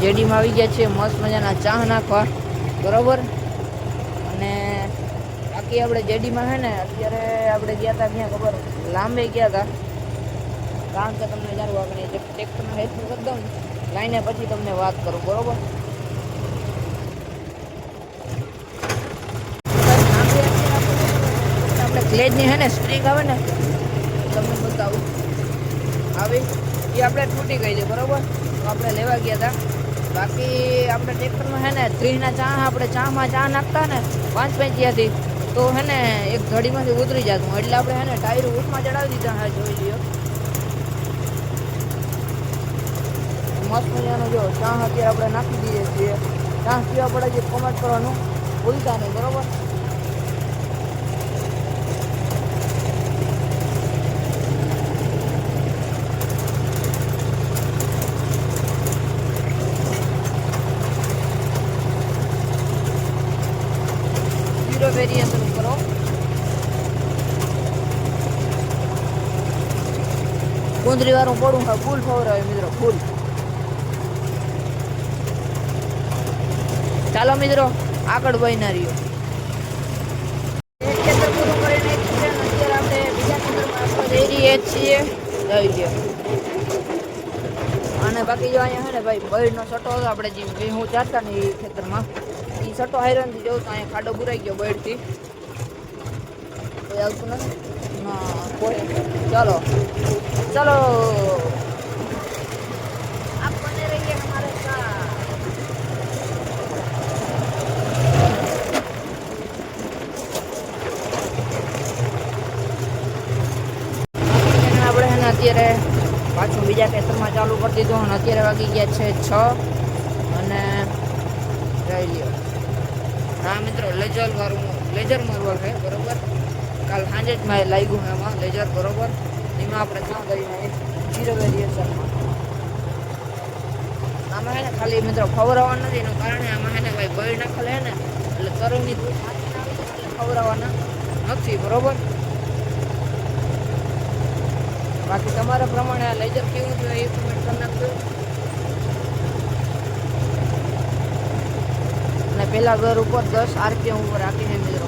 જેડીમાં આવી ગયા છે મસ્ત મજાના ચા નાખવા, બરોબર। અને બાકી આપણે જેડીમાં હે ને અત્યારે આપણે ગયા હતા ક્યાં ખબર, લાંબે ગયા હતા, કારણ કે તમને જાણવું આપણે ટ્રેક્ટરના હેલ્પ કરી દઉં લાઈને પછી તમને વાત કરું, બરોબર। આપણે ગ્લેજની હે ને સ્ટ્રીક આવે ને તમને બતાવું આવી, એ આપણે તૂટી ગઈ છે, બરોબર। તો આપણે લેવા ગયા હતા। બાકી આપણે ટ્રેક્ટરમાં હે ને 30ના ચા આપણે ચામાં ચા નાખતા ને 5 તો હે ને એક ઘડીમાંથી ઉતરી જતું, એટલે આપણે હે ને ટાયર ઉઠમાં ચડાવી દીધા, હા જોઈ લ્યો મસ્ત મજાનો। જો ચા અત્યારે આપણે નાખી દઈએ છીએ, ચા પીવા પડે છે કોમેન્ટ કરવાનું ભૂલતા નહીં, બરોબર। વેરિએશન કરો, કુંદરી વાળું પડું ફૂલ ફવરાવે મિત્રો, ફૂલ। ચાલો મિત્રો આગળ વહીના રહ્યો, એક ખેતર પૂરું કરીને અત્યારે આપણે બીજા ખેતરમાં આપણે જઈ રહ્યા છીએ, જોઈ લ્યો। અને બાકી જો અહીંયા હે ને ભાઈ બળનો સટો હતો, આપણે જે હું ચારતા ને એ ખેતરમાં એ સટો આયરન થી જવું તો અહીંયા ખાડો બુરાઈ ગયો બળથી, કોઈ આવતું નથી ના કોઈ। ચાલો ચાલો આપ બને રહીએ હમારે સાથ। આપણે હે ને અત્યારે પાછું બીજા ખેતરમાં ચાલુ કરી દીધું અને અત્યારે વાગી ગયા છે 6 અને રહી લ્યો। હા મિત્રો લેજર મારવા છે, બરોબર। કાલ સાંજે જ મારે લાગ્યું છે એમાં લેજર, બરોબર। એમાં આપણે કામ કરીને 0 વેરિએશનમાં આમાં હે ને ખાલી મિત્રો ખવડાવવા નથી, એનું કારણ આમાં હે ને ભાઈ બળ નાખેલ હે ને એટલે તરવની દૂધ એટલે ખવડાવવાના નથી, બરોબર। બાકી તમારા પ્રમાણે આ લેજર કેવું જોઈએ એ કમેન્ટ કરી નાખજો। અને પેલા ઘર ઉપર 10 RPM ઉપર રાખીને મિત્રો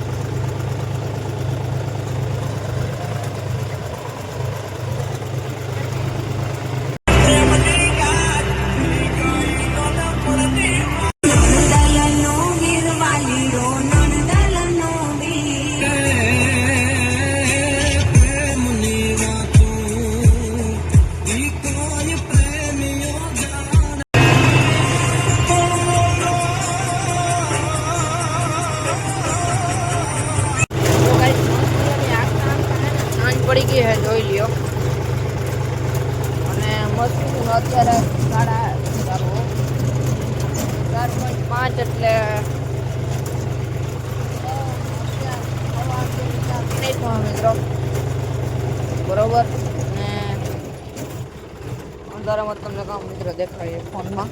પડી ગઈ હે, જોઈ લ્યો। અને મસ્તી અત્યારે 4.5 એટલે મિત્રો, બરોબર। ને અંધારામાં તમને કામ મિત્રો દેખાય ફોનમાં,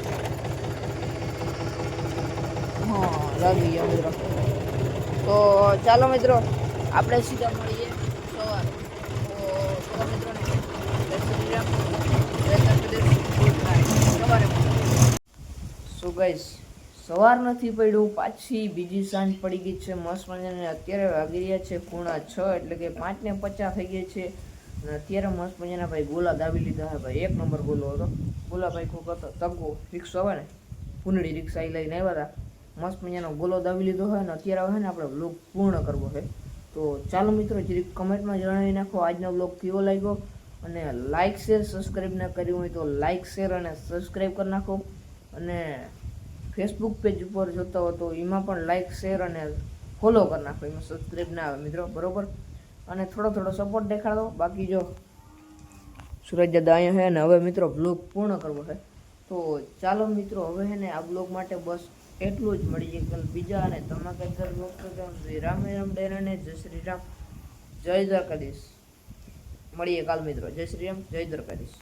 હા લાગી ગયા મિત્રો। તો ચાલો મિત્રો આપણે સીધા મળીએ સવારે। સો ગાઈસ સવાર નથી પડ્યું, પાછી બીજી સાંજ પડી ગઈ છે મસ્ત મજાની। અત્યારે વાગી રહ્યા છે 6:45 એટલે કે 5:50 થઈ ગઈ છે। અને અત્યારે મસ્ત મજાના ભાઈ ગોલા દાબી લીધા છે ભાઈ, 1 નંબર ગોલો હતો। ગોલા ભાઈ કોક હતો તગો રિક્ષો આવે ને પુનડી રિક્ષા એ લઈને આવ્યા હતા, મસ્ત મજાનો ગોલો દાબી લીધો હોય ને અત્યારે આવે ને આપણે વ્લોગ પૂર્ણ કરવો છે। તો ચાલો મિત્રો જરીક કમેન્ટમાં જણાવી નાખો આજનો વ્લોગ કેવો લાગ્યો, અને લાઇક શેર સબસ્ક્રાઈબ ના કર્યું હોય તો લાઇક શેર અને સબસ્ક્રાઈબ કરી નાખો। અને ફેસબુક પેજ ઉપર જોતા હો તો એમાં પણ લાઇક શેર અને ફોલો કરી નાખો, એમાં સબસ્ક્રાઈબ ના આવે મિત્રો, બરોબર। અને થોડો સપોર્ટ દેખાડો। બાકી જો સુરજ દાદા અહીંયા છે ને હવે મિત્રો વ્લોગ પૂર્ણ કરવો છે। તો ચાલો મિત્રો હવે છે ને આ વ્લોગ માટે બસ એટલું જ, મળીએ કાલ બીજા અને ધમાકેદાર વ્લોગ સાથે। રામ ડેરાને જય શ્રી રામ, જય દ્વારકાધીશ। મળીએ કાલ મિત્રો, જય શ્રી રામ, જય દ્વારકાધીશ।